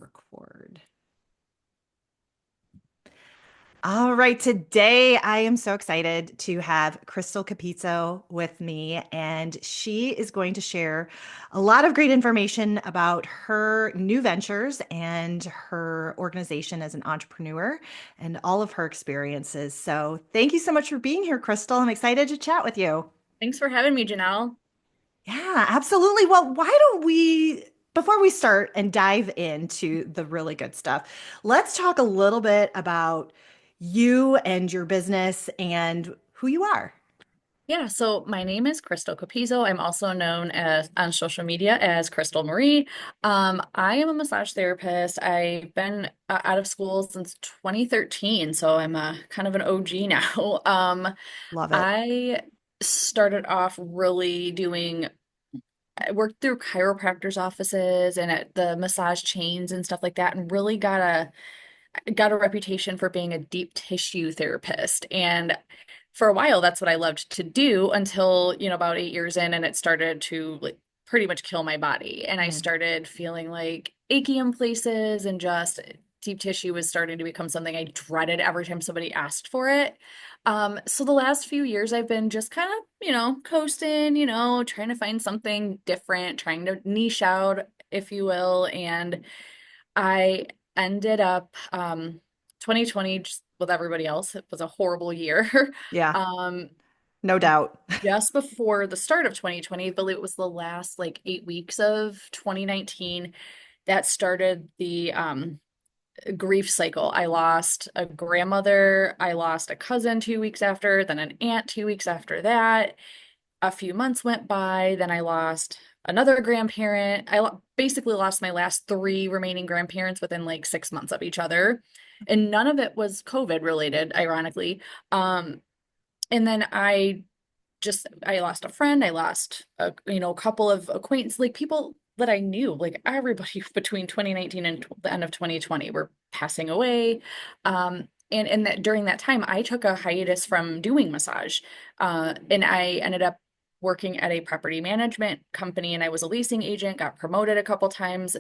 Record. All right, today I am so excited to have Krystal Capizzo with me, and she is going to share a lot of great information about her new ventures and her organization as an entrepreneur and all of her experiences. So, thank you so much for being here, Krystal. I'm excited to chat with you. Thanks for having me, Janelle. Yeah, absolutely. Well, why don't we, before we start and dive into the really good stuff, let's talk a little bit about you and your business and who you are. Yeah, so my name is Krystal Capizzo. I'm also known as on social media as Crystal Marie. I am a massage therapist. I've been out of school since 2013, so I'm a kind of an OG now. Love it. I started off really doing I worked through chiropractors' offices and at the massage chains and stuff like that, and really got a reputation for being a deep tissue therapist. And for a while, that's what I loved to do until, about 8 years in, and it started to like pretty much kill my body. And I Mm, started feeling like achy in places and just deep tissue was starting to become something I dreaded every time somebody asked for it. So the last few years I've been just kind of, coasting, trying to find something different, trying to niche out, if you will. And I ended up 2020 just with everybody else. It was a horrible year. yeah, Um no doubt. just before the start of 2020, I believe it was the last like 8 weeks of 2019 that started the grief cycle. I lost a grandmother, I lost a cousin 2 weeks after, then an aunt 2 weeks after that. A few months went by, then I lost another grandparent. Basically lost my last three remaining grandparents within like 6 months of each other. And none of it was COVID related, ironically. Um, and then I lost a friend. I lost a couple of acquaintances, like people that I knew, like everybody between 2019 and the end of 2020 were passing away. And that during that time, I took a hiatus from doing massage. And I ended up working at a property management company, and I was a leasing agent, got promoted a couple times.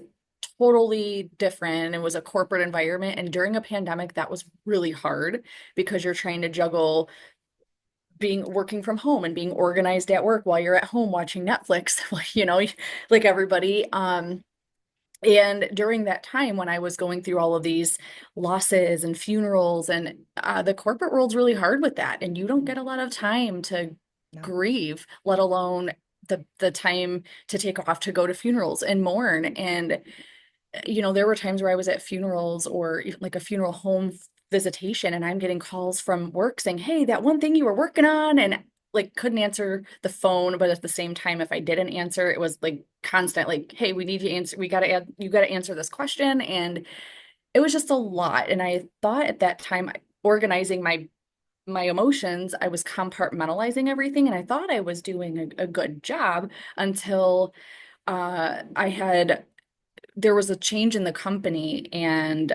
Totally different. It was a corporate environment. And during a pandemic, that was really hard because you're trying to juggle being working from home and being organized at work while you're at home watching Netflix, like, like everybody. And during that time when I was going through all of these losses and funerals, and the corporate world's really hard with that, and you don't get a lot of time to No. grieve, let alone the time to take off to go to funerals and mourn. And there were times where I was at funerals or like a funeral home visitation, and I'm getting calls from work saying, "Hey, that one thing you were working on," and like couldn't answer the phone, but at the same time, if I didn't answer, it was like constant, like, "Hey, we need to answer. You got to answer this question," and it was just a lot. And I thought at that time, organizing my emotions, I was compartmentalizing everything, and I thought I was doing a good job until I had there was a change in the company, and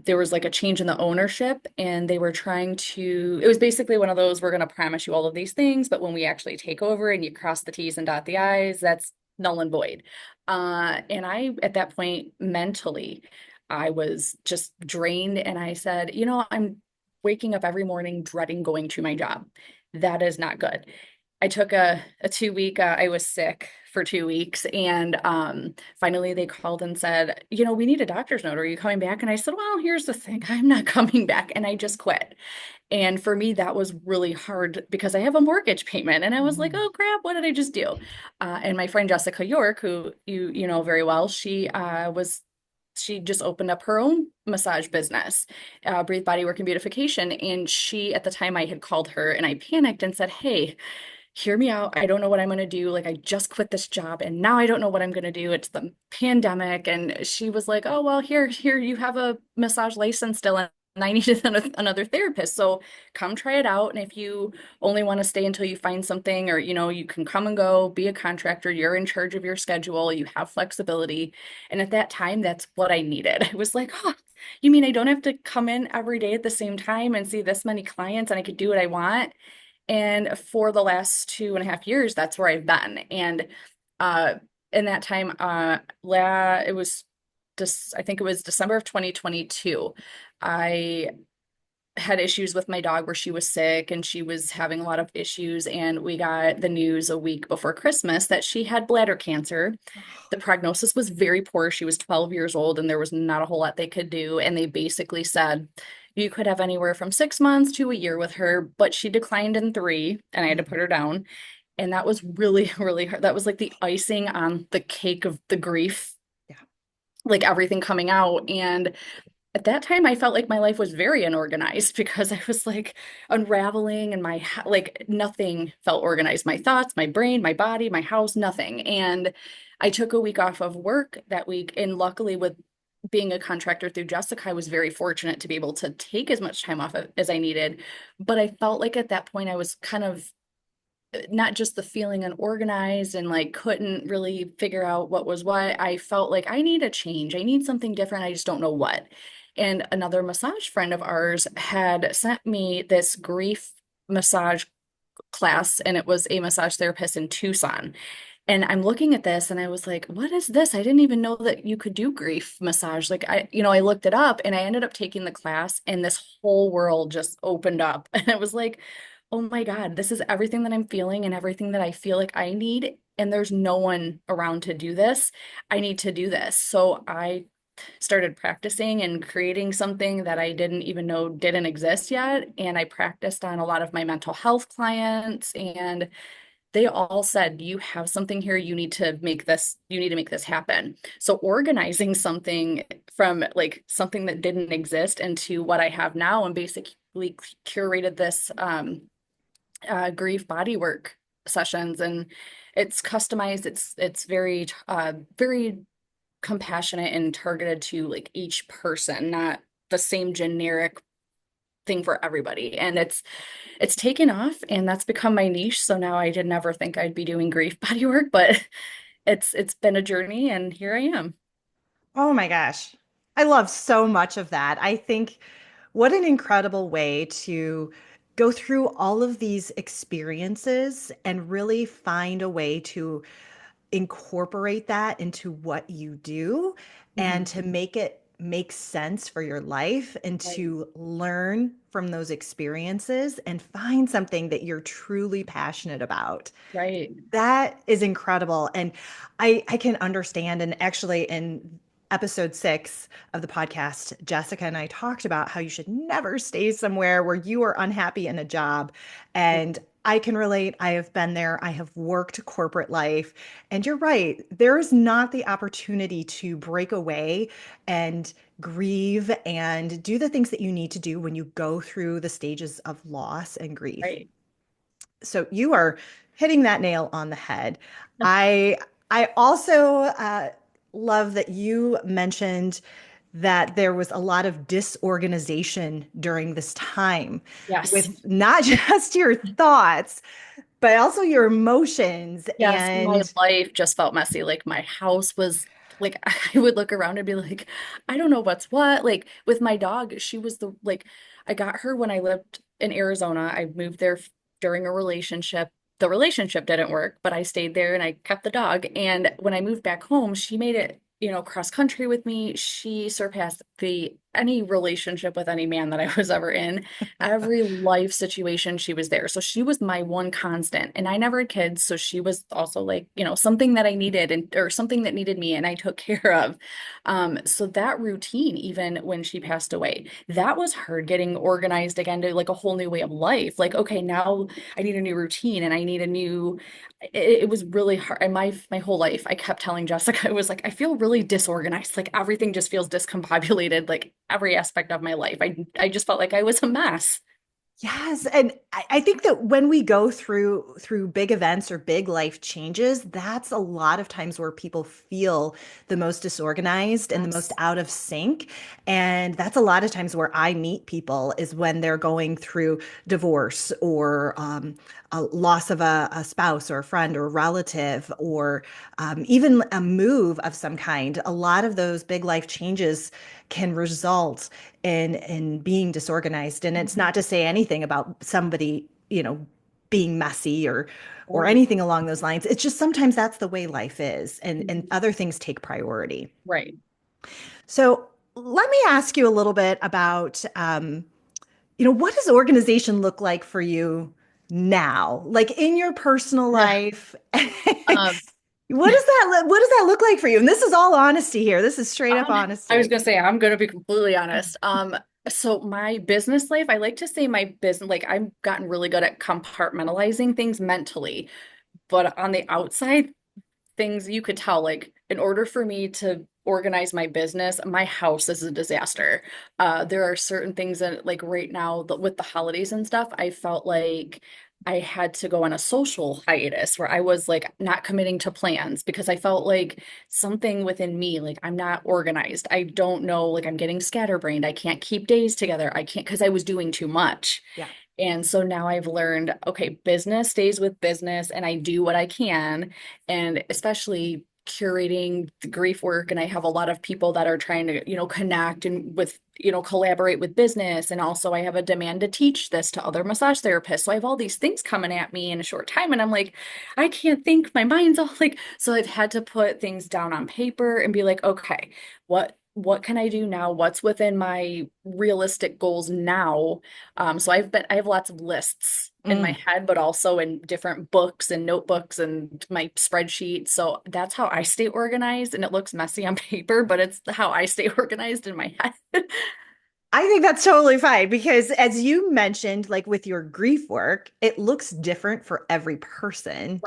there was like a change in the ownership, and they were trying to it was basically one of those, we're going to promise you all of these things, but when we actually take over and you cross the t's and dot the i's, that's null and void. And I at that point mentally I was just drained, and I said, I'm waking up every morning dreading going to my job. That is not good. I took a 2 week, I was sick for 2 weeks, and finally they called and said, we need a doctor's note. Are you coming back? And I said, well, here's the thing. I'm not coming back. And I just quit. And for me, that was really hard because I have a mortgage payment. And I was like, Mm, oh crap, what did I just do? And my friend Jessica York, who you know very well, she just opened up her own massage business, Breathe Bodywork and Beautification. And she, at the time, I had called her and I panicked and said, hey, hear me out. I don't know what I'm going to do. Like, I just quit this job and now I don't know what I'm going to do. It's the pandemic. And she was like, oh, well, here, you have a massage license still. And I needed another therapist. So come try it out. And if you only want to stay until you find something, or, you can come and go, be a contractor. You're in charge of your schedule. You have flexibility. And at that time, that's what I needed. I was like, oh, you mean I don't have to come in every day at the same time and see this many clients, and I could do what I want? And for the last 2.5 years, that's where I've been. And uh, in that time, it was I think it was December of 2022. I had issues with my dog where she was sick and she was having a lot of issues. And we got the news a week before Christmas that she had bladder cancer. The prognosis was very poor. She was 12 years old and there was not a whole lot they could do. And they basically said, you could have anywhere from 6 months to a year with her, but she declined in three and I had to put her down. And that was really, really hard. That was like the icing on the cake of the grief, Yeah. like everything coming out. And at that time, I felt like my life was very unorganized because I was like unraveling and like nothing felt organized. My thoughts, my brain, my body, my house, nothing. And I took a week off of work that week. And luckily, with being a contractor through Jessica, I was very fortunate to be able to take as much time off as I needed. But I felt like at that point, I was kind of not just the feeling unorganized and like couldn't really figure out what was what. I felt like I need a change. I need something different. I just don't know what. And another massage friend of ours had sent me this grief massage class, and it was a massage therapist in Tucson. And I'm looking at this and I was like, what is this? I didn't even know that you could do grief massage. Like I looked it up and I ended up taking the class and this whole world just opened up. And I was like, oh my God, this is everything that I'm feeling and everything that I feel like I need. And there's no one around to do this. I need to do this. So I started practicing and creating something that I didn't even know didn't exist yet. And I practiced on a lot of my mental health clients, and they all said, you have something here, you need to make this happen. So organizing something from like something that didn't exist into what I have now, and basically curated this grief bodywork sessions, and it's customized. It's very compassionate and targeted to like each person, not the same generic thing for everybody. And it's taken off and that's become my niche. So now I did never think I'd be doing grief body work, but it's been a journey and here I am. Oh my gosh. I love so much of that. I think what an incredible way to go through all of these experiences and really find a way to incorporate that into what you do Mhm. and to make it make sense for your life and Right. to learn from those experiences and find something that you're truly passionate about. Right. That is incredible. And I can understand. And actually, in episode 6 of the podcast, Jessica and I talked about how you should never stay somewhere where you are unhappy in a job. And I can relate. I have been there. I have worked corporate life. And you're right. There is not the opportunity to break away and grieve and do the things that you need to do when you go through the stages of loss and grief. Right. So you are hitting that nail on the head. I I also love that you mentioned that there was a lot of disorganization during this time Yes. with not just your thoughts, but also your emotions. Yes, my And life just felt messy. Like my house was like I would look around and be like, I don't know what's what. Like with my dog, she was the like I got her when I lived in Arizona. I moved there during a relationship. The relationship didn't work, but I stayed there and I kept the dog. And when I moved back home, she made it, cross country with me. She surpassed the any relationship with any man that I was ever in. Every life situation, she was there. So she was my one constant. And I never had kids. So she was also like, something that I needed or something that needed me and I took care of. So that routine, even when she passed away, that was hard getting organized again to like a whole new way of life. Like, okay, now I need a new routine and I need it was really hard. And my whole life, I kept telling Jessica, I was like, I feel really disorganized. Like everything just feels discombobulated, like every aspect of my life. I just felt like I was a mess. yes, and I think that when we go through big events or big life changes, that's a lot of times where people feel the most disorganized and the most Yes. out of sync. And that's a lot of times where I meet people is when they're going through divorce or a loss of a spouse or a friend or a relative or even a move of some kind. A lot of those big life changes can result in being disorganized. And it's Mhm. not to say anything about somebody, being messy or Right. anything along those lines. It's just sometimes that's the way life is, and Mhm. other things take priority. Right. So let me ask you a little bit about, what does organization look like for you now? Like in your personal Yeah. life, Um, what does that look like for you? And this is all honesty here. This is straight up I was honesty. gonna say I'm gonna be completely honest. So my business life, I like to say my business, like I've gotten really good at compartmentalizing things mentally, but on the outside, things you could tell, like in order for me to organize my business, my house is a disaster. There are certain things that, like right now, with the holidays and stuff, I felt like I had to go on a social hiatus where I was like not committing to plans because I felt like something within me, like I'm not organized. I don't know, like I'm getting scatterbrained. I can't keep days together. I can't because I was doing too much. Yeah. And so now I've learned, okay, business stays with business and I do what I can. And especially curating the grief work. And I have a lot of people that are trying to, connect and with, collaborate with business. And also I have a demand to teach this to other massage therapists. So I have all these things coming at me in a short time. And I'm like, I can't think. My mind's all like, so I've had to put things down on paper and be like, okay, what can I do now? What's within my realistic goals now? So I have lots of lists in my Mm. head, but also in different books and notebooks and my spreadsheet. So that's how I stay organized. And it looks messy on paper, but it's how I stay organized in my head. I think that's totally fine because as you mentioned, like with your grief work, it looks different for every person.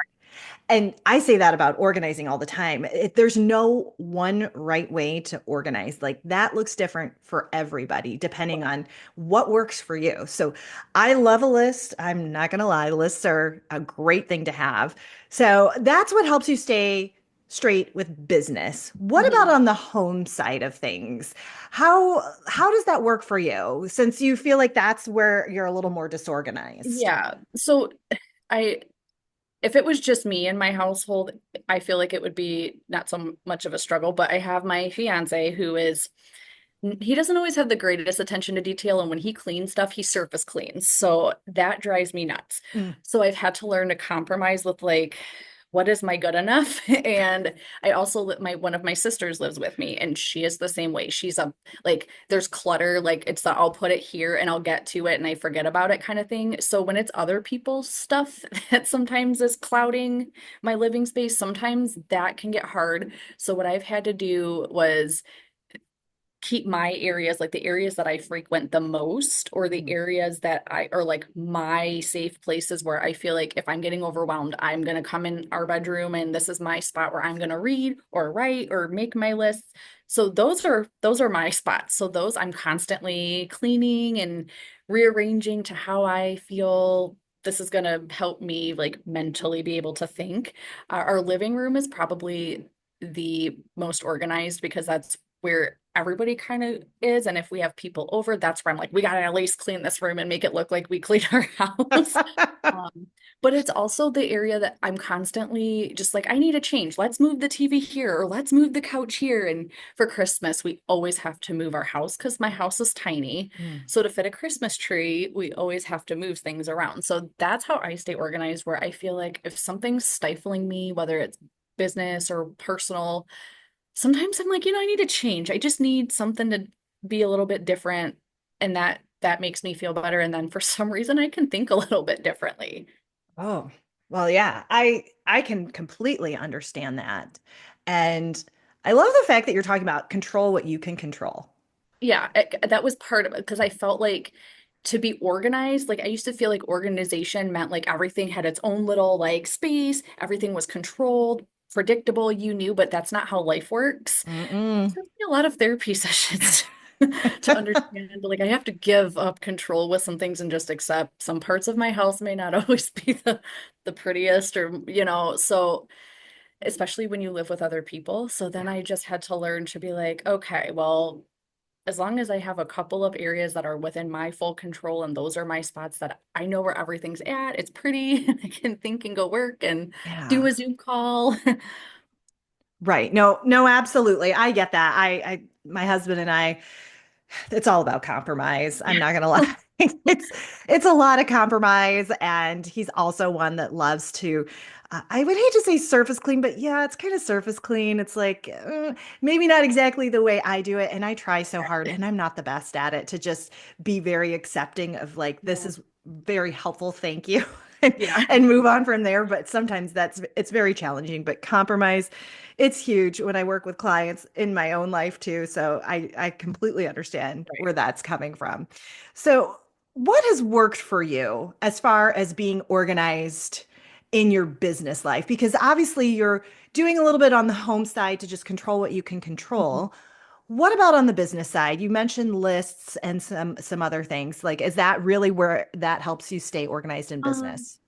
And I say that about organizing all the time. There's no one right way to organize. Like that looks different for everybody, depending on what works for you. So I love a list. I'm not going to lie, lists are a great thing to have. So that's what helps you stay straight with business. What about Mhm. on the home side of things? How does that work for you since you feel like that's where you're a little more disorganized? Yeah. So I if it was just me in my household, I feel like it would be not so much of a struggle, but I have my fiance who is he doesn't always have the greatest attention to detail, and when he cleans stuff, he surface cleans. So that drives me nuts. Mm. So I've had to learn to compromise with like what is my good enough? And I also my one of my sisters lives with me and she is the same way. She's a like there's clutter, like it's the I'll put it here and I'll get to it and I forget about it kind of thing. So when it's other people's stuff that sometimes is clouding my living space, sometimes that can get hard. So what I've had to do was keep my areas, like the areas that I frequent the most, or the Mm. areas that I are like my safe places where I feel like if I'm getting overwhelmed, I'm going to come in our bedroom and this is my spot where I'm going to read or write or make my lists. So those are my spots. So those I'm constantly cleaning and rearranging to how I feel this is going to help me like mentally be able to think. Our living room is probably the most organized because that's where everybody kind of is. And if we have people over, that's where I'm like, we gotta at least clean this room and make it look like we clean our house. Um, but it's also the area that I'm constantly just like, I need a change. Let's move the TV here or let's move the couch here. And for Christmas, we always have to move our house because my house is tiny. Mm. So to fit a Christmas tree, we always have to move things around. So that's how I stay organized, where I feel like if something's stifling me, whether it's business or personal, sometimes I'm like, I need a change. I just need something to be a little bit different. And that makes me feel better. And then for some reason I can think a little bit differently. Oh, well, yeah, I can completely understand that. And I love the fact that you're talking about control what you can control. Yeah, that was part of it because I felt like to be organized, like I used to feel like organization meant like everything had its own little like space, everything was controlled, predictable, you knew, but that's not how life works. It Mm-mm. took me a lot of therapy sessions to understand, like I have to give up control with some things and just accept some parts of my house may not always be the prettiest or so especially when you live with other people. So then Yeah. I just had to learn to be like, okay, well, as long as I have a couple of areas that are within my full control and those are my spots that I know where everything's at, it's pretty, I can think and go work and do Yeah. a Zoom call. Right. No, no, absolutely. I get that. My husband and I, it's all about compromise. I'm not gonna lie. It's it's a lot of compromise, and he's also one that loves to. I would hate to say surface clean, but yeah, it's kind of surface clean. It's like maybe not exactly the way I do it, and I try so hard, and I'm not the best at it to just be very accepting of like this Yeah. is very helpful, thank you, and, Yeah. and move on from there. But sometimes it's very challenging. But compromise, it's huge when I work with clients in my own life too. So I completely understand Right. where that's coming from. So, what has worked for you as far as being organized in your business life? Because obviously you're doing a little bit on the home side to just control what you can Mhm. control. What about on the business side? You mentioned lists and some other things. Like, is that really where that helps you stay organized in Um, business?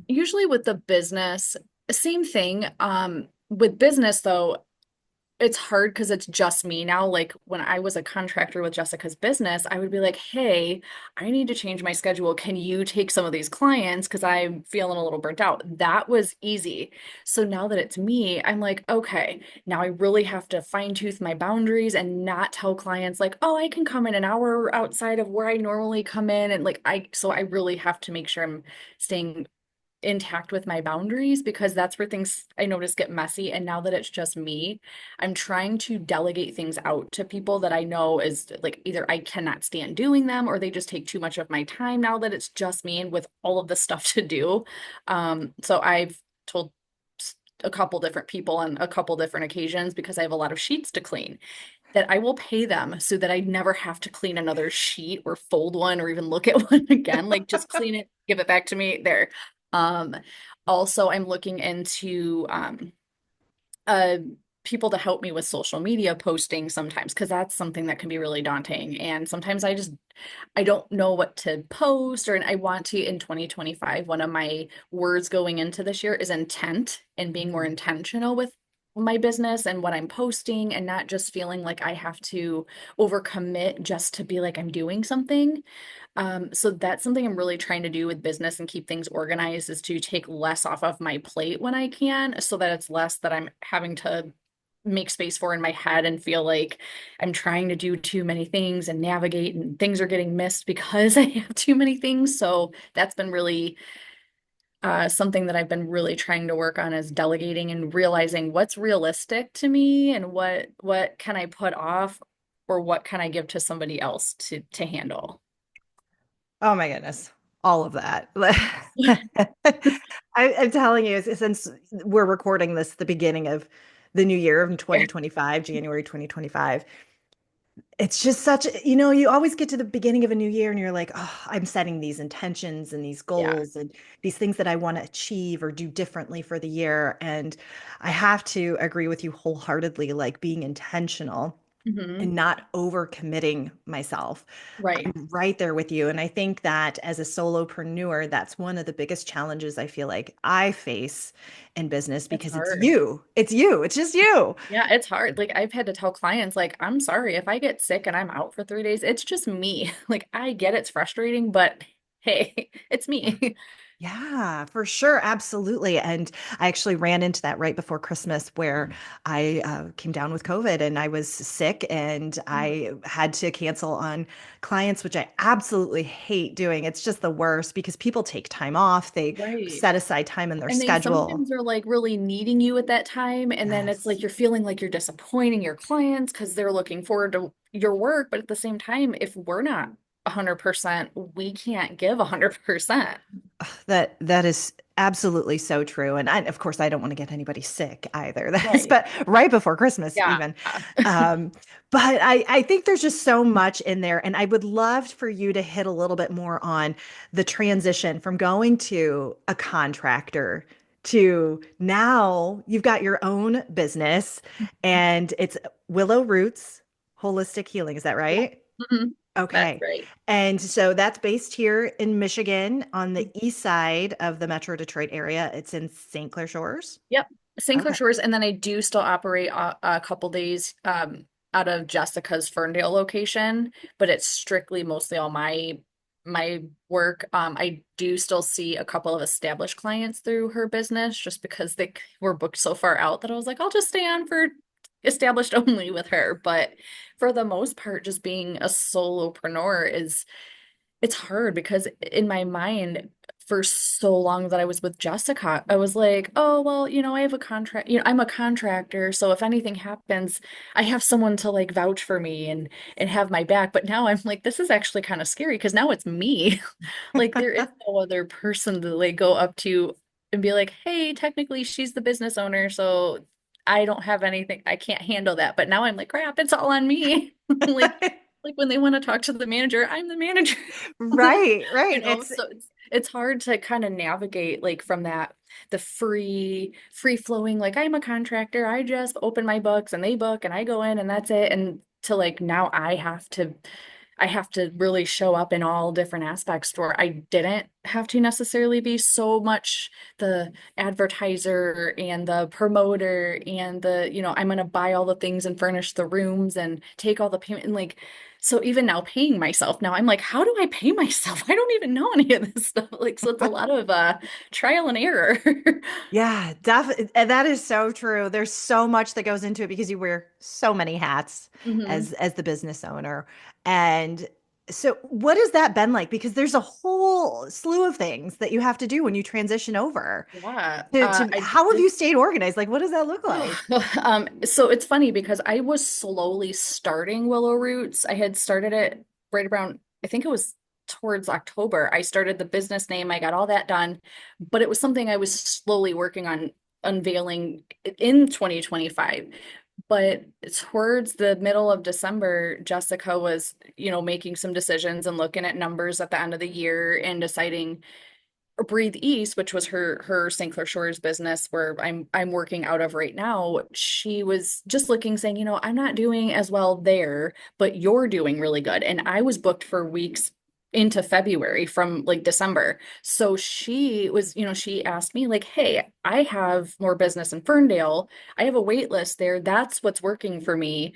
Usually with the business, same thing. With business though, it's hard because it's just me now. Like when I was a contractor with Jessica's business, I would be like, hey, I need to change my schedule. Can you take some of these clients? Because I'm feeling a little burnt out. That was easy. So now that it's me, I'm like, okay, now I really have to fine tooth my boundaries and not tell clients like, oh, I can come in an hour outside of where I normally come in. And like, so I really have to make sure I'm staying intact with my boundaries because that's where things I notice get messy. And now that it's just me, I'm trying to delegate things out to people that I know is like either I cannot stand doing them or they just take too much of my time now that it's just me and with all of the stuff to do. So I've told a couple different people on a couple different occasions because I have a lot of sheets to clean that I will pay them so that I never have to clean another sheet or fold one or even look at one again. Like just clean it, give it back to me there. Um, Also, I'm looking into uh, people to help me with social media posting sometimes because that's something that can be really daunting. And sometimes I don't know what to post or and I want to in 2025. One of my words going into this year is intent and being more Mhm. intentional with my business and what I'm posting and not just feeling like I have to overcommit just to be like I'm doing something. So that's something I'm really trying to do with business and keep things organized is to take less off of my plate when I can so that it's less that I'm having to make space for in my head and feel like I'm trying to do too many things and navigate and things are getting missed because I have too many things. So that's been really something that I've been really trying to work on is delegating and realizing what's realistic to me and what can I put off or what can I give to somebody else to handle. Oh my goodness. All of that. I'm telling you, since we're recording this the beginning of the new year of Yeah. 2025, January 2025, it's just you always get to the beginning of a new year and you're like, oh, I'm setting these intentions and these Yeah. goals and these things that I want to achieve or do differently for the year. And I have to agree with you wholeheartedly, like being intentional Hmm. and not overcommitting myself. Right. I'm right there with you. And I think that as a solopreneur, that's one of the biggest challenges I feel like I face in business It's because it's hard. you. It's you. It's just you. Yeah, it's hard. Like I've had to tell clients, like, I'm sorry if I get sick and I'm out for 3 days, it's just me. Like I get it's frustrating, but hey, it's me. Yeah, for sure. Absolutely. And I actually ran into that right before Christmas where I came down with COVID and I was sick and I had to cancel on clients, which I absolutely hate doing. It's just the worst because people take time off, they Right. set aside time in their And they schedule. sometimes are like really needing you at that time. And then it's like Yes. you're feeling like you're disappointing your clients because they're looking forward to your work. But at the same time, if we're not 100%, we can't give 100%. That is absolutely so true. And of course, I don't want to get anybody sick either. That's Right. but right before Christmas, Yeah. even. Um, but I think there's just so much in there. And I would love for you to hit a little bit more on the transition from going to a contractor to now you've got your own business and it's Willow Roots Holistic Healing. Is that Yeah. right? Mhm. That's Okay. right. And so that's based here in Michigan on the Mm-hmm. east side of the Metro Detroit area. It's in St. Clair Shores. Yep. St. Clair Okay. Shores, and then I do still operate a couple days out of Jessica's Ferndale location, but it's strictly mostly all my work. I do still see a couple of established clients through her business just because they were booked so far out that I was like, I'll just stay on for established only with her. But for the most part, just being a solopreneur is it's hard because in my mind, for so long that I was with Jessica, I was like, oh, well, I have a contract, I'm a contractor. So if anything happens, I have someone to like vouch for me and have my back. But now I'm like, this is actually kind of scary because now it's me. Like there is no other person to like go up to and be like, hey, technically she's the business owner, so I don't have anything, I can't handle that. But now I'm like, crap, it's all on me. Like when they want to talk to the manager, I'm the manager. Right, right. It's So it's hard to kind of navigate like from that the free flowing like I'm a contractor, I just open my books and they book and I go in and that's it and to like now I have to really show up in all different aspects where I didn't have to necessarily be so much the advertiser and the promoter and I'm going to buy all the things and furnish the rooms and take all the payment and like, so even now paying myself, now I'm like, how do I pay myself? I don't even know any of this stuff. Like, so it's a lot of trial and error. yeah, definitely. That is so true. There's so much that goes into it because you wear so many hats hmm as the business owner. And so what has that been like? Because there's a whole slew of things that you have to do when you transition over Yeah. to I how have did. you stayed organized? Like, what does that look like? So it's funny because I was slowly starting Willow Roots. I had started it right around, I think it was towards October. I started the business name, I got all that done, but it was something I was slowly working on unveiling in 2025. But towards the middle of December, Jessica was, making some decisions and looking at numbers at the end of the year and deciding Breathe East, which was her St. Clair Shores business where I'm working out of right now, she was just looking, saying, I'm not doing as well there, but you're doing really good. And I was booked for weeks into February from like December. So she was, she asked me, like, hey, I have more business in Ferndale. I have a wait list there. That's what's working for me.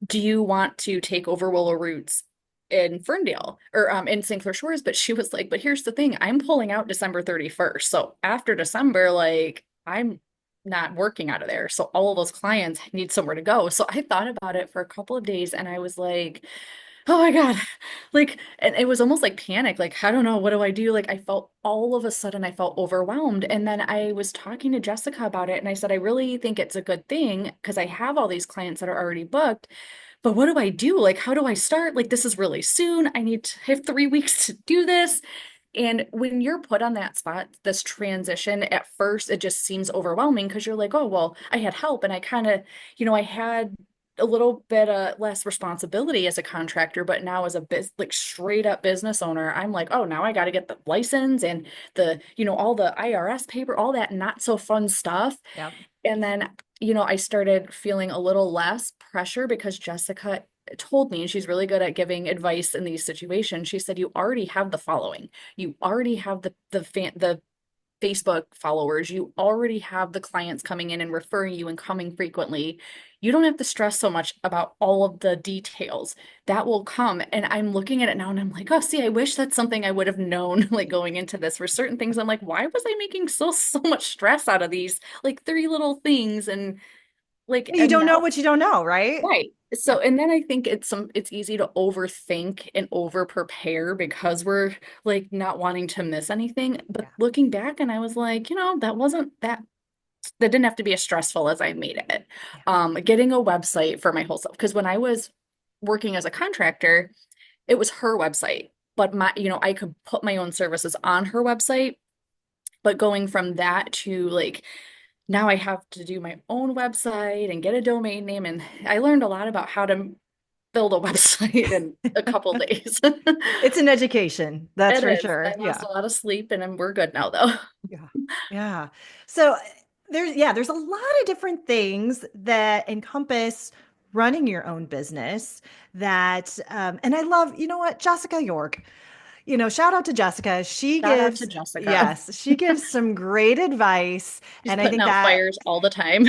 Do you want to take over Willow Roots in Ferndale or in St. Clair Shores? But she was like, but here's the thing, I'm pulling out December 31st. So after December, like I'm not working out of there. So all of those clients need somewhere to go. So I thought about it for a couple of days and I was like, oh my God. Like, and it was almost like panic. Like, I don't know, what do I do? Like, I felt all of a sudden I felt overwhelmed. And then I was talking to Jessica about it and I said, I really think it's a good thing because I have all these clients that are already booked. But what do I do? Like, how do I start? Like, this is really soon. I have 3 weeks to do this. And when you're put on that spot, this transition, at first, it just seems overwhelming because you're like, oh, well, I had help and I kind of, I had a little bit less responsibility as a contractor, but now as a like straight up business owner, I'm like, oh, now I got to get the license and all the IRS paper, all that not so fun stuff. Yep. And then, I started feeling a little less pressure because Jessica told me, and she's really good at giving advice in these situations. She said, you already have the following. You already have the Facebook followers. You already have the clients coming in and referring you and coming frequently. You don't have to stress so much about all of the details that will come. And I'm looking at it now and I'm like, oh, see, I wish that's something I would have known like going into this. For certain things, I'm like, why was I making so much stress out of these like three little things? And like, You and don't know now what you don't know, right? right. Yeah. So, and then I think it's easy to overthink and over prepare because we're like not wanting to miss anything. But Yeah. looking back, and I was like, that didn't have to be as stressful as I made it. Yeah. Getting a website for my whole self because when I was working as a contractor, it was her website, but I could put my own services on her website. But going from that to like now I have to do my own website and get a domain name. And I learned a lot about how to build a website in a couple days. It's an education, that's It for is. I sure. lost Yeah. a lot of sleep and we're good now though. Yeah. Yeah. So there's a lot of different things that encompass running your own business that and I love, you know what, Jessica York. Shout out to Jessica. She Shout out to gives, Jessica. yes, she gives some great advice. She's And I putting think out that fires all the time.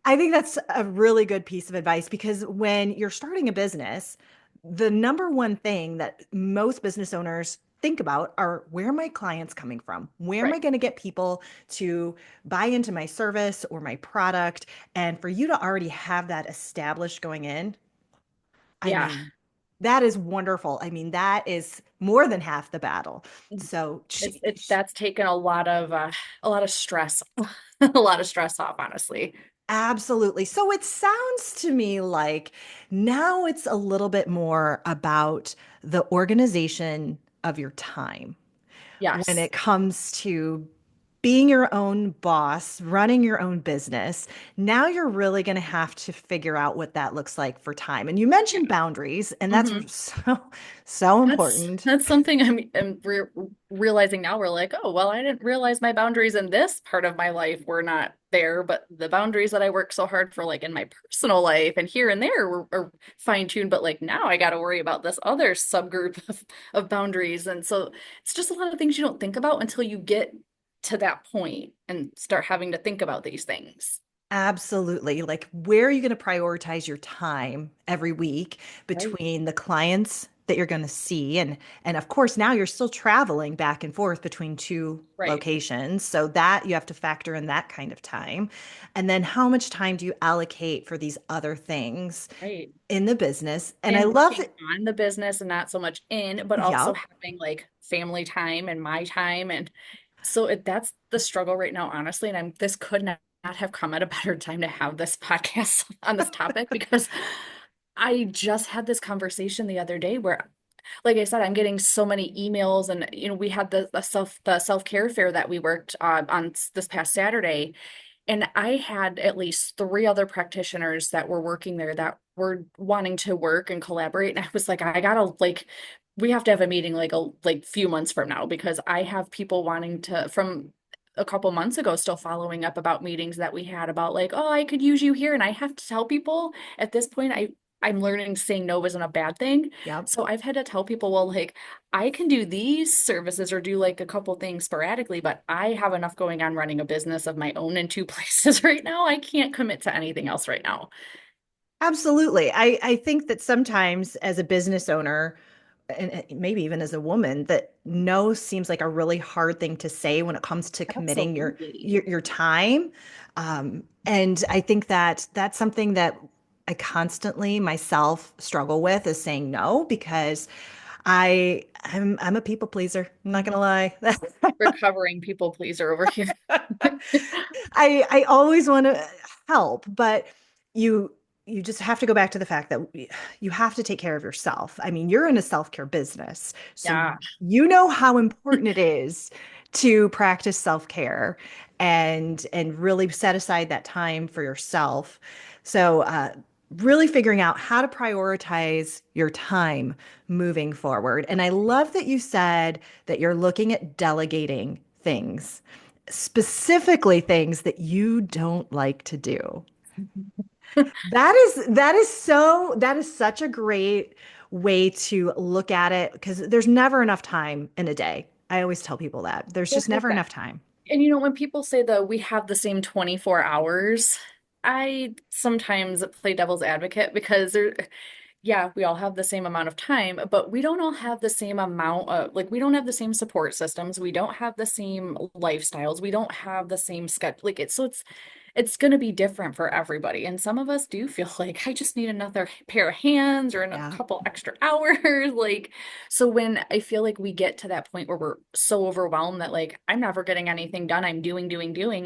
I think that's a really good piece of advice because when you're starting a business, the number one thing that most business owners think about are where are my clients coming from? Where am I Right. going to get people to buy into my service or my product? And for you to already have that established going in, I Yeah. mean, That is wonderful. I mean, that is more than half the battle. So It's that's taken a lot of stress, a lot of stress off, honestly. absolutely. So it sounds to me like now it's a little bit more about the organization of your time when Yes. it comes to being your own boss, running your own business. Now you're really going to have to figure out what that looks like for time. And you mentioned boundaries, and that's Hmm. so important. That's something I'm realizing now. We're like, oh, well, I didn't realize my boundaries in this part of my life were not there, but the boundaries that I work so hard for, like in my personal life and here and there, are fine-tuned. But like now, I got to worry about this other subgroup of boundaries, and so it's just a lot of things you don't think about until you get to that point and start having to think about these things. Absolutely. Like, where are you going to prioritize your time every week Right. between the clients that you're going to see and of course now you're still traveling back and forth between two Right. locations, so that you have to factor in that kind of time. And then how much time do you allocate for these other things Right. in the business? And I And love working that. on the business and not so much in, but also Yep. having like family time and my time. And so that's the struggle right now, honestly. And this could not have come at a better time to have this podcast on this topic because I just had this conversation the other day where, like I said, I'm getting so many emails, and we had the self-care fair that we worked on this past Saturday, and I had at least three other practitioners that were working there that were wanting to work and collaborate. And I was like, I gotta like, we have to have a meeting like a few months from now because I have people wanting to from a couple months ago still following up about meetings that we had about like, oh, I could use you here. And I have to tell people at this point, I'm learning saying no isn't a bad thing. Yep. So I've had to tell people, well, like I can do these services or do like a couple things sporadically, but I have enough going on running a business of my own in two places right now. I can't commit to anything else right now. Absolutely. I think that sometimes as a business owner, and maybe even as a woman, that no seems like a really hard thing to say when it comes to committing your Absolutely. your time. And I think that that's something that I constantly myself struggle with is saying no because I'm a people pleaser. I'm not gonna lie. Recovering people pleaser over here. I always want to help, but you you just have to go back to the fact that you have to take care of yourself. I mean, you're in a self-care business, so Yeah. you know how important it is to practice self-care and really set aside that time for yourself. So really figuring out how to prioritize your time moving forward. And I love that you said that you're looking at delegating things, specifically things that you don't like to do. That is such a great way to look at it because there's never enough time in a day. I always tell people that. There's Well, just never enough time. and when people say that we have the same 24 hours, I sometimes play devil's advocate because yeah, we all have the same amount of time, but we don't all have the same amount of, like, we don't have the same support systems. We don't have the same lifestyles. We don't have the same schedule. Like, it's going to be different for everybody. And some of us do feel like I just need another pair of hands or a Yeah. couple extra hours. Like, so when I feel like we get to that point where we're so overwhelmed that like I'm never getting anything done, I'm doing,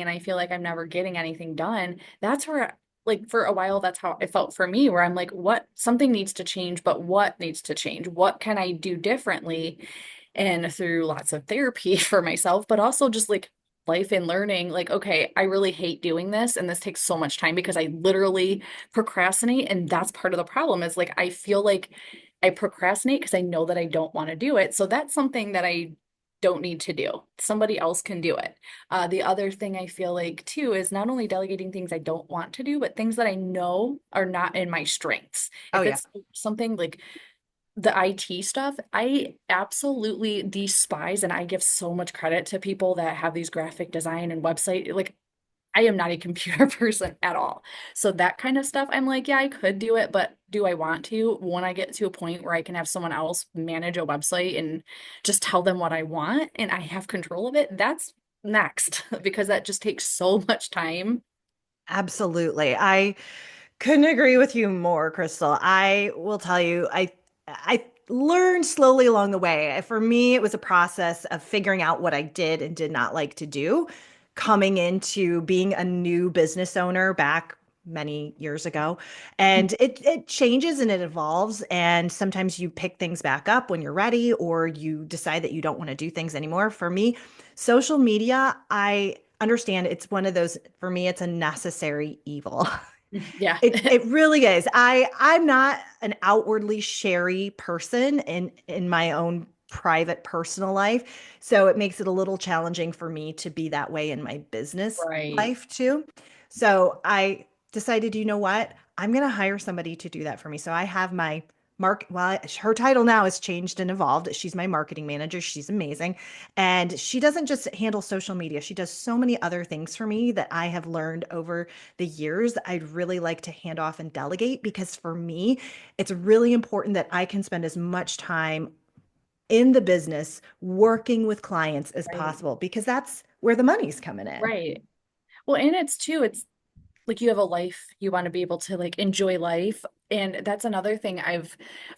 and I feel like I'm never getting anything done, that's where like for a while that's how I felt for me where I'm like what something needs to change, but what needs to change? What can I do differently? And through lots of therapy for myself, but also just like life and learning, like, okay, I really hate doing this and this takes so much time because I literally procrastinate. And that's part of the problem is like I feel like I procrastinate because I know that I don't want to do it. So that's something that I don't need to do. Somebody else can do it. The other thing I feel like too is not only delegating things I don't want to do, but things that I know are not in my strengths. Oh If yeah. it's something like the IT stuff, I absolutely despise, and I give so much credit to people that have these graphic design and website. Like, I am not a computer person at all. So that kind of stuff, I'm like, yeah, I could do it, but do I want to? When I get to a point where I can have someone else manage a website and just tell them what I want and I have control of it, that's next because that just takes so much time. Absolutely. I couldn't agree with you more, Crystal. I will tell you, I learned slowly along the way. For me, it was a process of figuring out what I did and did not like to do, coming into being a new business owner back many years ago. And it changes and it evolves. And sometimes you pick things back up when you're ready, or you decide that you don't want to do things anymore. For me, social media, I understand it's one of those, for me, it's a necessary evil. Yeah. It really is. I'm not an outwardly sherry person in my own private personal life. So it makes it a little challenging for me to be that way in my business Right. life too. So I decided, you know what? I'm going to hire somebody to do that for me. So I have my well, her title now has changed and evolved. She's my marketing manager. She's amazing. And she doesn't just handle social media. She does so many other things for me that I have learned over the years. I'd really like to hand off and delegate, because for me, it's really important that I can spend as much time in the business working with clients as Right. possible, because that's where the money's coming in. Right. Well, and it's too, it's like you have a life, you want to be able to like enjoy life. And that's another thing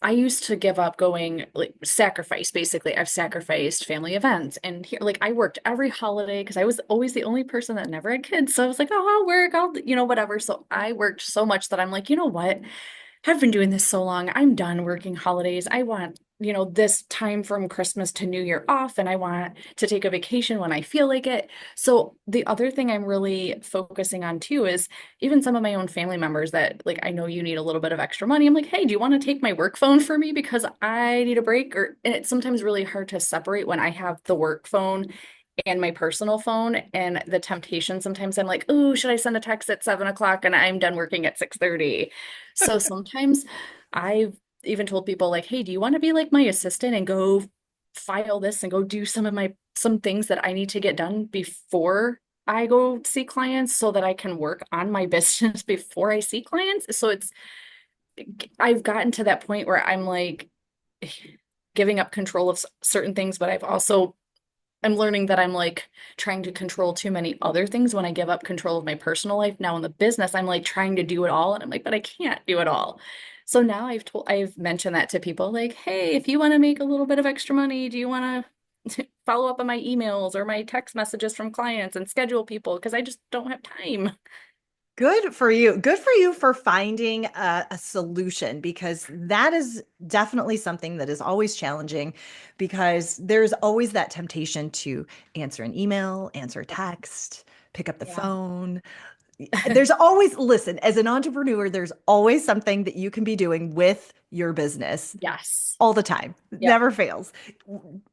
I used to give up going like sacrifice, basically. I've sacrificed family events and here, like I worked every holiday because I was always the only person that never had kids. So I was like, oh, I'll work, whatever. So I worked so much that I'm like, you know what? I've been doing this so long. I'm done working holidays. I want, this time from Christmas to New Year off, and I want to take a vacation when I feel like it. So, the other thing I'm really focusing on too is even some of my own family members that, like, I know you need a little bit of extra money. I'm like, hey, do you want to take my work phone for me? Because I need a break. And it's sometimes really hard to separate when I have the work phone and my personal phone, and the temptation sometimes I'm like, oh, should I send a text at 7 o'clock and I'm done working at 6:30? So sometimes I've even told people like, hey, do you want to be like my assistant and go file this and go do some things that I need to get done before I go see clients so that I can work on my business before I see clients? So I've gotten to that point where I'm like giving up control of certain things, but I'm learning that I'm like trying to control too many other things when I give up control of my personal life. Now in the business, I'm like trying to do it all. And I'm like, but I can't do it all. So now I've mentioned that to people like, hey, if you want to make a little bit of extra money, do you want to follow up on my emails or my text messages from clients and schedule people? Because I just don't have time. Good for you. Good for you for finding a solution, because that is definitely something that is always challenging, because there's always that temptation to answer an email, answer a text, pick up the Yeah. phone. There's always, listen, as an entrepreneur, there's always something that you can be doing with your business Yes. all the time. It Yep. never fails.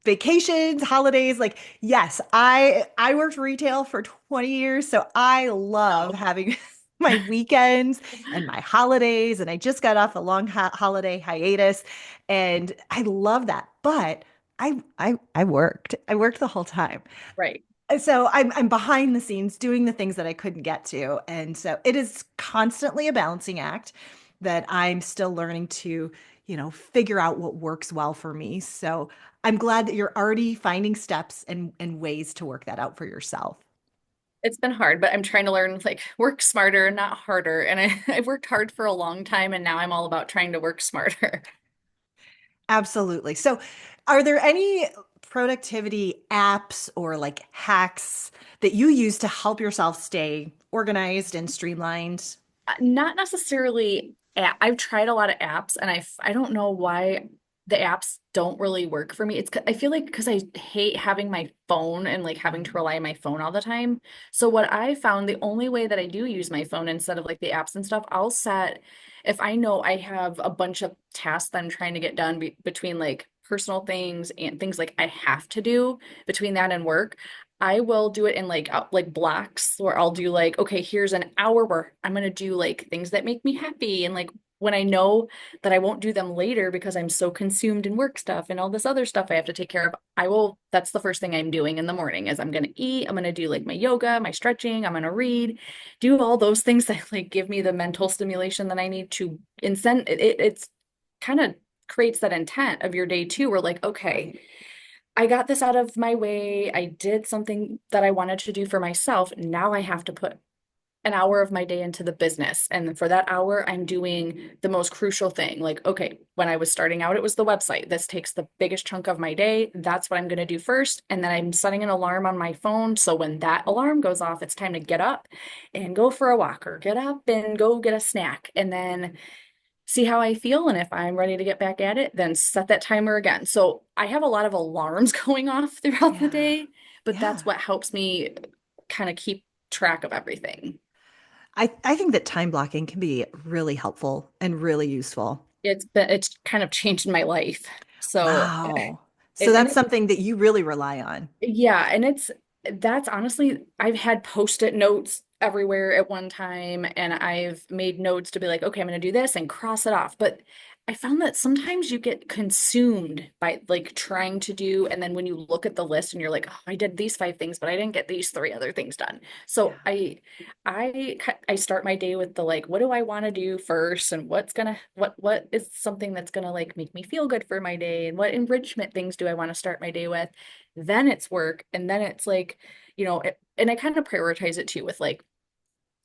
Vacations, holidays, like yes, I worked retail for 20 years, so I love Oh. having my weekends and my holidays, and I just got off a long holiday hiatus, and I love that. But I worked. I worked the whole time. Right. So I'm behind the scenes doing the things that I couldn't get to. And so it is constantly a balancing act that I'm still learning to, figure out what works well for me. So I'm glad that you're already finding steps and ways to work that out for yourself. It's been hard, but I'm trying to learn like work smarter, not harder. And I've worked hard for a long time, and now I'm all about trying to work smarter. Absolutely. So are there any productivity apps or like hacks that you use to help yourself stay organized and streamlined? Not necessarily. I've tried a lot of apps, and I don't know why the apps don't really work for me. I feel like because I hate having my phone and like having to rely on my phone all the time. So what I found, the only way that I do use my phone instead of like the apps and stuff, I'll set if I know I have a bunch of tasks that I'm trying to get done between like personal things and things like I have to do between that and work. I will do it in like blocks where I'll do like, okay, here's an hour where I'm gonna do like things that make me happy. And like when I know that I won't do them later because I'm so consumed in work stuff and all this other stuff I have to take care of, that's the first thing I'm doing in the morning is I'm gonna eat, I'm gonna do like my yoga, my stretching, I'm gonna read, do all those things that like give me the mental stimulation that I need to incent it's kind of creates that intent of your day too. We're like, okay, I got this out of my way. I did something that I wanted to do for myself. Now I have to put an hour of my day into the business. And for that hour, I'm doing the most crucial thing. Like, okay, when I was starting out, it was the website. This takes the biggest chunk of my day. That's what I'm going to do first. And then I'm setting an alarm on my phone. So when that alarm goes off, it's time to get up and go for a walk or get up and go get a snack. And then see how I feel. And if I'm ready to get back at it, then set that timer again. So I have a lot of alarms going off throughout the Yeah. day, but that's Yeah. what helps me kind of keep track of everything. I think that time blocking can be really helpful and really useful. It's kind of changed my life. So Wow. So it and that's it, something that you really rely on. yeah, and that's honestly, I've had post-it notes everywhere at one time, and I've made notes to be like, okay, I'm going to do this and cross it off. But I found that sometimes you get consumed by like trying to do, and then when you look at the list and you're like, oh, I did these 5 things, but I didn't get these 3 other things done. Yeah. So I start my day with the like, what do I want to do first, and what is something that's gonna like make me feel good for my day, and what enrichment things do I want to start my day with? Then it's work, and then it's like, and I kind of prioritize it too with like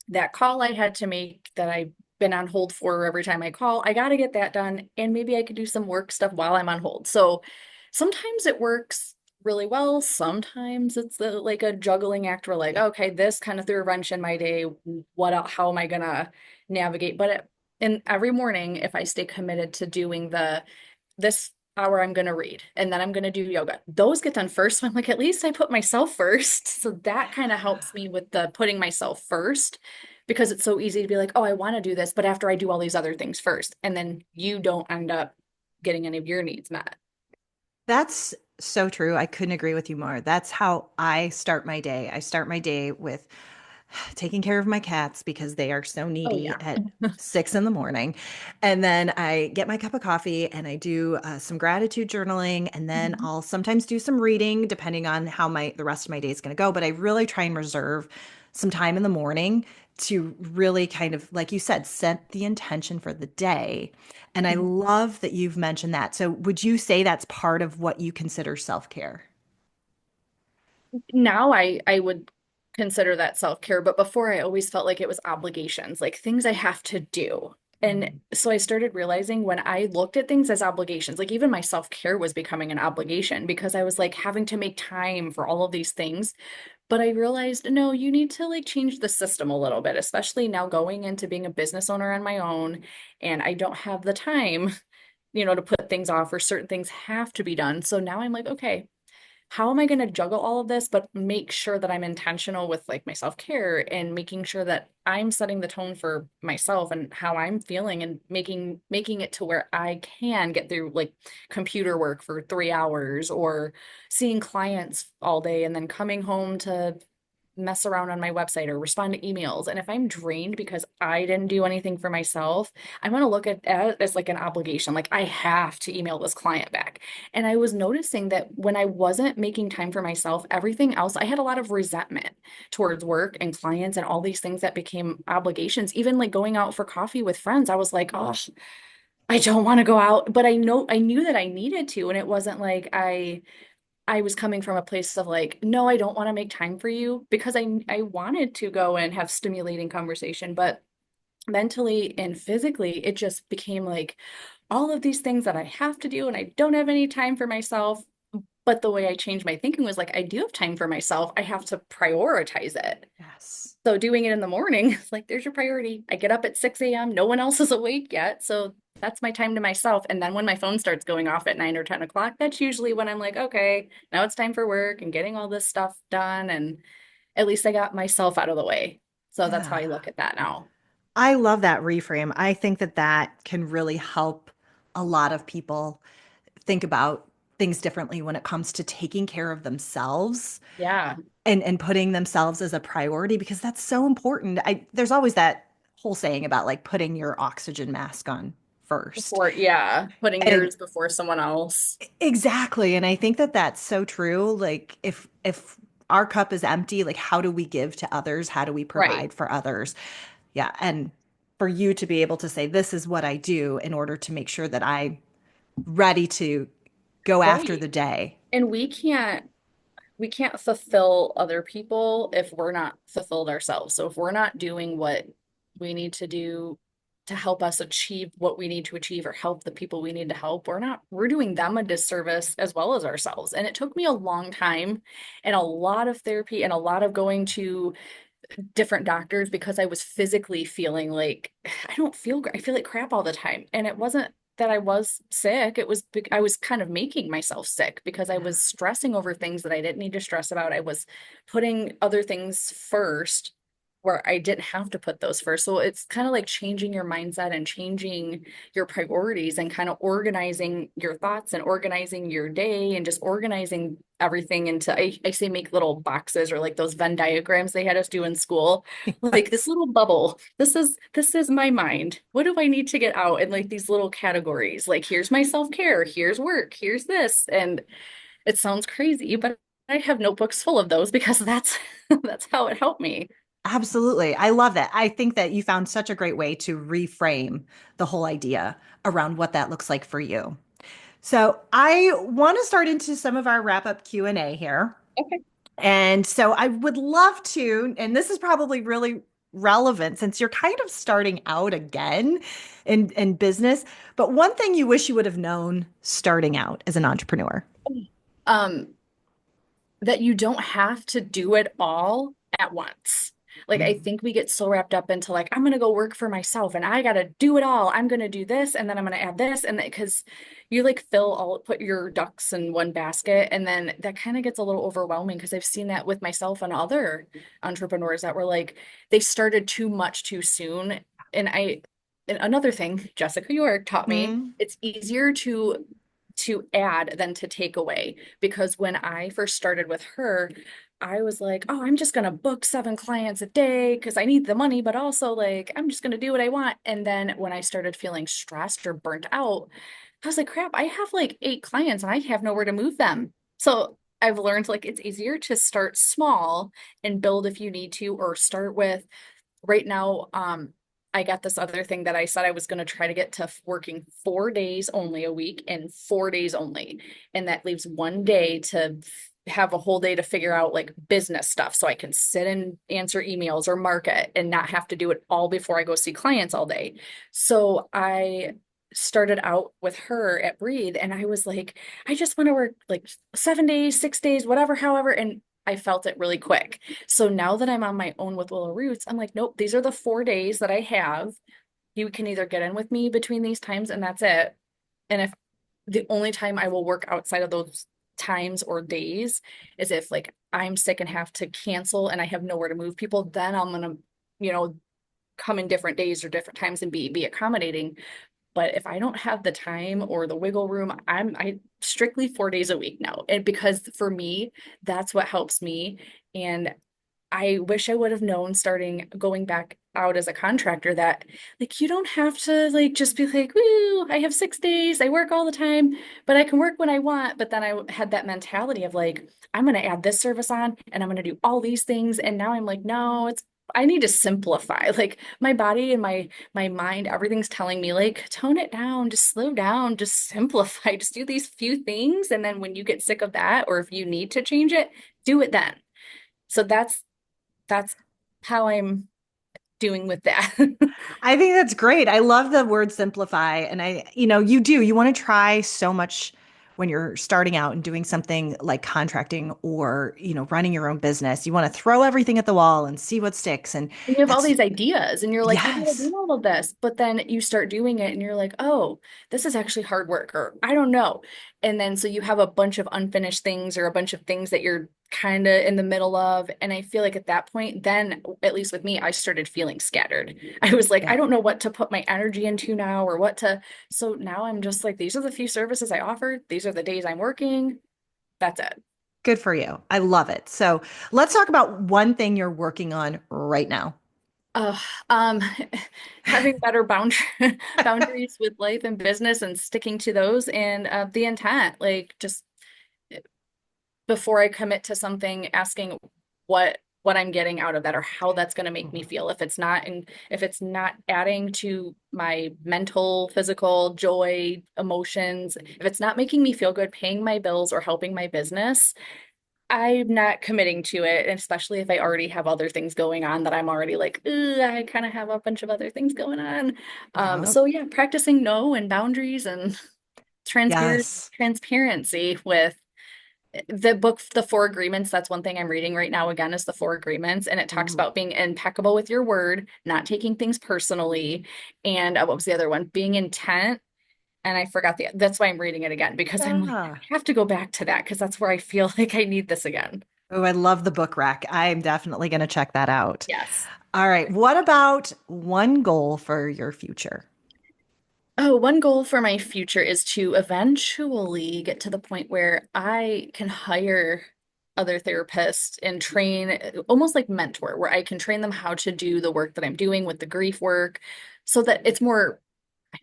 that call I had to make that I've been on hold for every time I call. I got to get that done, and maybe I could do some work stuff while I'm on hold. So sometimes it works really well. Sometimes it's like a juggling act where like, okay, this kind of threw a wrench in my day. How am I gonna navigate? And every morning, if I stay committed to doing this hour I'm going to read and then I'm going to do yoga. Those get done first. So I'm like, at least I put myself first. So that kind of helps me with the putting myself first because it's so easy to be like, oh, I want to do this, but after I do all these other things first, and then you don't end up getting any of your needs met. That's so true. I couldn't agree with you more. That's how I start my day. I start my day with taking care of my cats because they are so Oh, needy yeah. at 6 in the morning. And then I get my cup of coffee and I do some gratitude journaling. And then Mhm. I'll sometimes do some reading depending on how the rest of my day is going to go. But I really try and reserve some time in the morning to really kind of, like you said, set the intention for the day. And I love that you've mentioned that. So would you say that's part of what you consider self-care? Now I would consider that self-care, but before I always felt like it was obligations, like things I have to do. And Mm. so I started realizing when I looked at things as obligations, like even my self-care was becoming an obligation because I was like having to make time for all of these things. But I realized, no, you need to like change the system a little bit, especially now going into being a business owner on my own, and I don't have the time, to put things off or certain things have to be done. So now I'm like, okay, how am I going to juggle all of this, but make sure that I'm intentional with like my self-care and making sure that I'm setting the tone for myself and how I'm feeling and making it to where I can get through like computer work for 3 hours or seeing clients all day and then coming home to mess around on my website or respond to emails. And if I'm drained because I didn't do anything for myself, I want to look at it as like an obligation. Like I have to email this client back. And I was noticing that when I wasn't making time for myself, everything else, I had a lot of resentment towards work and clients and all these things that became obligations. Even like going out for coffee with friends, I was like, oh, I don't want to go out, but I knew that I needed to. And it wasn't like I was coming from a place of like, no, I don't want to make time for you because I wanted to go and have stimulating conversation, but mentally and physically, it just became like all of these things that I have to do and I don't have any time for myself. But the way I changed my thinking was like, I do have time for myself. I have to prioritize it. Yes. So doing it in the morning, it's like there's your priority. I get up at 6 a.m. No one else is awake yet. So that's my time to myself. And then when my phone starts going off at 9 or 10 o'clock, that's usually when I'm like, okay, now it's time for work and getting all this stuff done. And at least I got myself out of the way. So that's how I Yeah. look at that now. I love that reframe. I think that that can really help a lot of people think about things differently when it comes to taking care of themselves Yeah. and putting themselves as a priority because that's so important. There's always that whole saying about like putting your oxygen mask on first. Before, yeah, putting And yours before someone else. exactly, and I think that that's so true. Like if our cup is empty, like how do we give to others? How do we Right. provide for others? Yeah, and for you to be able to say, this is what I do in order to make sure that I'm ready to go after Right. the day. And we can't. we can't fulfill other people if we're not fulfilled ourselves. So if we're not doing what we need to do to help us achieve what we need to achieve or help the people we need to help, we're doing them a disservice as well as ourselves. And it took me a long time and a lot of therapy and a lot of going to different doctors because I was physically feeling like I don't feel great. I feel like crap all the time. And it wasn't that I was sick. I was kind of making myself sick because I was stressing over things that I didn't need to stress about. I was putting other things first where I didn't have to put those first. So it's kind of like changing your mindset and changing your priorities and kind of organizing your thoughts and organizing your day and just organizing everything into I say make little boxes or like those Venn diagrams they had us do in school. Like this little bubble. This is my mind. What do I need to get out in like these little categories? Like here's my self-care, here's work, here's this. And it sounds crazy, but I have notebooks full of those because that's that's how it helped me. Absolutely. I love that. I think that you found such a great way to reframe the whole idea around what that looks like for you. So I want to start into some of our wrap up Q&A here. Okay. And so I would love to, and this is probably really relevant since you're kind of starting out again in business, but one thing you wish you would have known starting out as an entrepreneur. Um, that you don't have to do it all at once. Like I Mm. think we get so wrapped up into like I'm going to go work for myself and I got to do it all. I'm going to do this and then I'm going to add this and because you like put your ducks in one basket and then that kind of gets a little overwhelming because I've seen that with myself and other entrepreneurs that were like they started too much too soon and and another thing Jessica York taught me, Mm. it's easier to add than to take away. Because when I first started with her, I was like, oh, I'm just going to book 7 clients a day because I need the money, but also like, I'm just going to do what I want. And then when I started feeling stressed or burnt out, I was like, crap, I have like 8 clients and I have nowhere to move them. So I've learned like it's easier to start small and build if you need to, or start with right now, I got this other thing that I said I was going to try to get to working 4 days only a week and 4 days only. And that leaves one day to have a whole day to figure out like business stuff so I can sit and answer emails or market and not have to do it all before I go see clients all day. So I started out with her at Breathe and I was like, I just want to work like 7 days, 6 days, whatever, however. And I felt it really quick. So now that I'm on my own with Willow Roots, I'm like, nope, these are the 4 days that I have. You can either get in with me between these times and that's it. And if the only time I will work outside of those times or days is if like I'm sick and have to cancel and I have nowhere to move people, then I'm gonna, you know, come in different days or different times and be accommodating. But if I don't have the time or the wiggle room, I strictly 4 days a week now. And because for me, that's what helps me. And I wish I would have known starting going back out as a contractor that like you don't have to like just be like, woo, I have 6 days, I work all the time, but I can work when I want. But then I had that mentality of like, I'm gonna add this service on and I'm gonna do all these things. And now I'm like, no, it's I need to simplify. Like my body and my mind, everything's telling me like tone it down, just slow down, just simplify, just do these few things. And then when you get sick of that, or if you need to change it, do it then. So that's how I'm doing with that. I think that's great. I love the word simplify. And you want to try so much when you're starting out and doing something like contracting or, running your own business. You want to throw everything at the wall and see what sticks. And And you have all that's, these ideas and you're like, you gotta yes. do all of this. But then you start doing it and you're like, oh, this is actually hard work, or I don't know. And then so you have a bunch of unfinished things or a bunch of things that you're kind of in the middle of. And I feel like at that point, then at least with me, I started feeling scattered. I was like, I Yeah. don't know what to put my energy into now or what to. So now I'm just like, these are the few services I offer. These are the days I'm working. That's it. Good for you. I love it. So let's talk about one thing you're working on right now. Uh, um, having better boundaries with life and business and sticking to those and the intent, like just before I commit to something, asking what I'm getting out of that or how that's going to make me feel. If it's not adding to my mental, physical joy, emotions, if it's not making me feel good, paying my bills or helping my business, I'm not committing to it, and especially if I already have other things going on that I'm already like, "Ugh, I kind of have a bunch of other things going on." Yep. So yeah, practicing no and boundaries and Yes. transparency with the book, The Four Agreements. That's one thing I'm reading right now again, is The Four Agreements, and it talks Ooh. about being impeccable with your word, not taking things personally, and what was the other one? Being intent. And I forgot that's why I'm reading it again because I'm like, Yeah. I have to go back to that because that's where I feel like I need this again. Oh, I love the book rack. I'm definitely going to check that out. Yes. All right. What about one goal for your future? Oh, one goal for my future is to eventually get to the point where I can hire other therapists and train, almost like mentor, where I can train them how to do the work that I'm doing with the grief work so that it's more,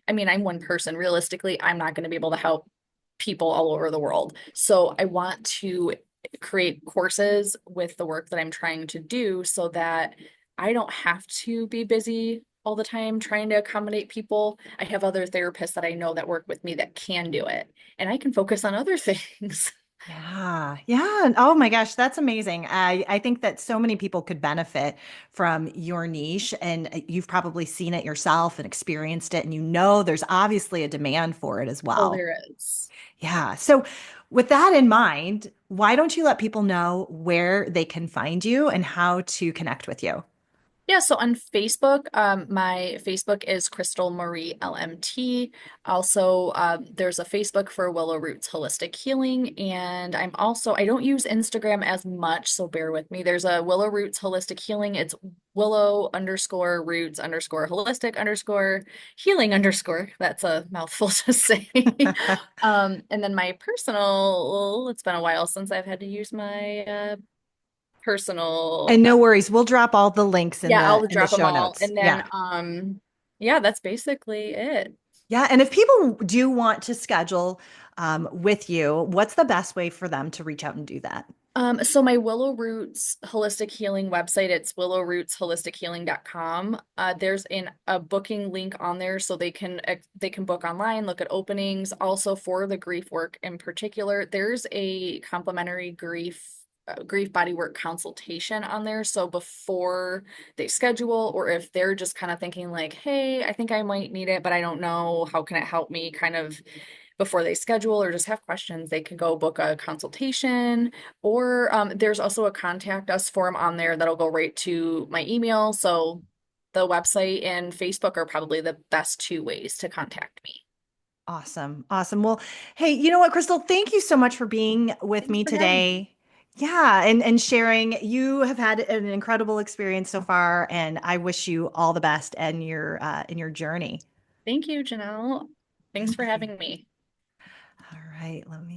I mean, I'm one person. Realistically, I'm not going to be able to help people all over the world. So I want to create courses with the work that I'm trying to do so that I don't have to be busy all the time trying to accommodate people. I have other therapists that I know that work with me that can do it, and I can focus on other things. Yeah. Yeah. Oh my gosh, that's amazing. I think that so many people could benefit from your niche, and you've probably seen it yourself and experienced it, and you know there's obviously a demand for it as Oh, well. there is. Yeah. So with that in mind, why don't you let people know where they can find you and how to connect with you? Yeah, so on Facebook, my Facebook is Crystal Marie LMT. Also, there's a Facebook for Willow Roots Holistic Healing, and I don't use Instagram as much, so bear with me. There's a Willow Roots Holistic Healing. It's Willow underscore roots underscore holistic underscore healing underscore. That's a mouthful to say. And then my personal, it's been a while since I've had to use my personal. And no worries, we'll drop all the links Yeah, I'll in the drop them show all. notes. And then Yeah. yeah, that's basically it. Yeah. And if people do want to schedule with you, what's the best way for them to reach out and do that? So my Willow Roots Holistic Healing website, it's willowrootsholistic.healing.com. There's a booking link on there so they can book online, look at openings. Also for the grief work in particular, there's a complimentary grief bodywork consultation on there. So before they schedule, or if they're just kind of thinking like, hey, I think I might need it, but I don't know, how can it help me, kind of before they schedule or just have questions, they can go book a consultation. Or there's also a contact us form on there that'll go right to my email. So the website and Facebook are probably the best two ways to contact me. Awesome. Awesome. Well, hey, you know what, Crystal? Thank you so much for being with Thanks me for having me. today. Yeah, and sharing. You have had an incredible experience so far, and I wish you all the best in your journey. Thank you, Janelle. Thanks for Thank you. having me. All right, let me